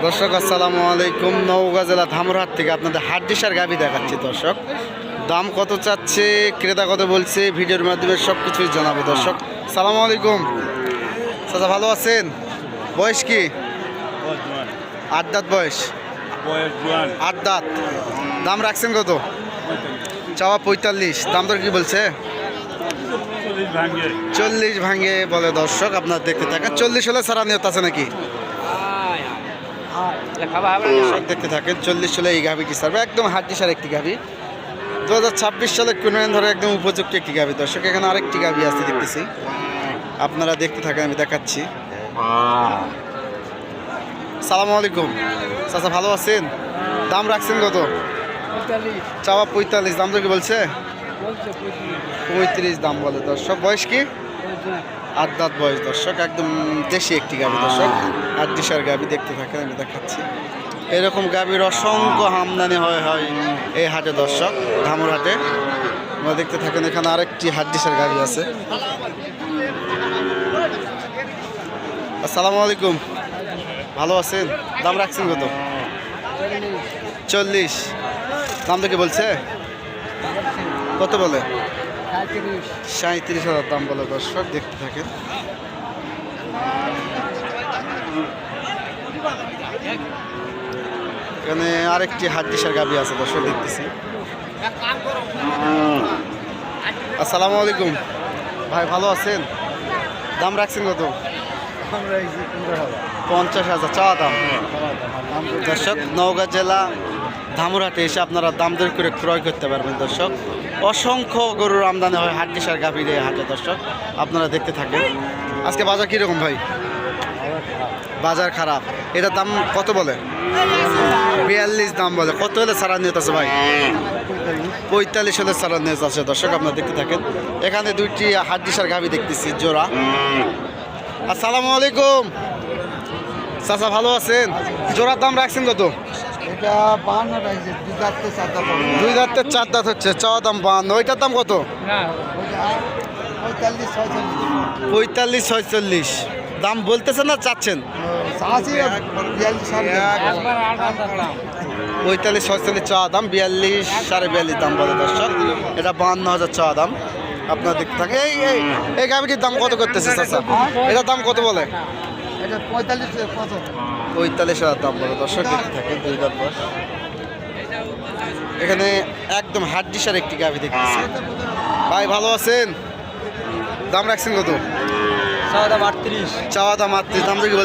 দর্শক আসসালামু আলাইকুম। নওগাঁ জেলা ধামরাহাট থেকে আপনাদের হাড্ডিসার গাভী দেখাচ্ছি। দর্শক দাম কত চাচ্ছে, ক্রেতা কত বলছে, ভিডিওর মাধ্যমে সব কিছুই জানাবো। দর্শক সালামু আলাইকুম। চাচা ভালো আছেন? বয়স কি? 8 দাঁত বয়স। 8 দাঁত। দাম রাখছেন কত? চাওয়া 45, দাম দর কি বলছে? 40 ভাঙে বলে। দর্শক আপনার দেখতে থাকেন, 40 হলে সারা নিয়ত আছে নাকি? দেখতে থাকেন, 40 হলে এই গাভীটি ছাড়বে। একদম হাড্ডিসার একটি গাভী, 2026 সালে কুরবানি ধরে একদম উপযুক্ত একটি গাভী। দর্শক এখানে আরেকটি গাভী আছে দেখতেছি, আপনারা দেখতে থাকেন, আমি দেখাচ্ছি। সালামু আলাইকুম। চাচা ভালো আছেন? দাম রাখছেন কত? চাওয়া 45, দাম তো কি বলছে? 35 দাম বলে। দর্শক বয়স কি? 8 দাঁত বয়স। দর্শক একদম দেশি একটি গাভী। দর্শক হাড্ডিসার গাভী, দেখতে থাকেন, আমি দেখাচ্ছি। এরকম গাভীর অসংখ্য আমদানি হয় এই হাটে। দর্শক ধামরাহাটে আমরা দেখতে থাকেন, এখানে আরেকটি হাড্ডিসার গাভী আছে। আসসালামু আলাইকুম। ভালো আছেন? দাম রাখছেন কত? 40, দাম তো কি বলছে? কত বলে? 37,000 দাম বলে। দর্শক দেখতে থাকেন। এখানে আরেকটি হাড্ডিসার গাভী আছে। দর্শক দেখতেছি। আসসালামু আলাইকুম ভাই, ভালো আছেন? দাম রাখছেন কত? 50,000 চাওয়া দাম। দর্শক নওগাঁ জেলা ধামরাহাটে এসে আপনারা দাম দর করে ক্রয় করতে পারবেন। দর্শক অসংখ্য গরুর আমদানি হয় হাড্ডিসার গাভীর এই হাটে। দর্শক আপনারা দেখতে থাকেন। আজকে বাজার কীরকম ভাই? বাজার খারাপ। এটার দাম কত বলে? 42 দাম বলে। কত হলে ছাড়া নিয়ত আছে ভাই? 45 হলে ছাড়া নিয়ত আছে। দর্শক আপনারা দেখতে থাকেন, এখানে দুইটি হাড্ডিসার গাভী দেখতেছি জোড়া। আসসালামু আলাইকুম। চাচা ভালো আছেন? জোড়ার দাম রাখছেন কত? এটা 52 রাখছে, 2 দাঁতে 4 দাঁত। 2 দাঁতে 4 দাঁত হচ্ছে, চাওয়া দাম 52। ওইটার দাম কত? 45 46 দাম বলতেছেন না চাচ্ছেন? 45 46 চাওয়া দাম, 42 42.5 দাম বলে। দর্শক এটা 52,000 চাওয়া দাম। আপনারা দেখতে থাকেন। এই গাভীটির দাম কত করতেছে চাচা? এটার দাম কত বলে? 45,000 দাম বলে। দর্শক দেখতে থাকেন, 2 দাঁত বয়স। এখানে একদম হাড্ডিসার একটি গাভী দেখতেছি। ভাই ভালো আছেন? দাম রাখছেন কত? চাওয়া দাম 38। চাওয়া দাম 38, দাম তো কি বলছে?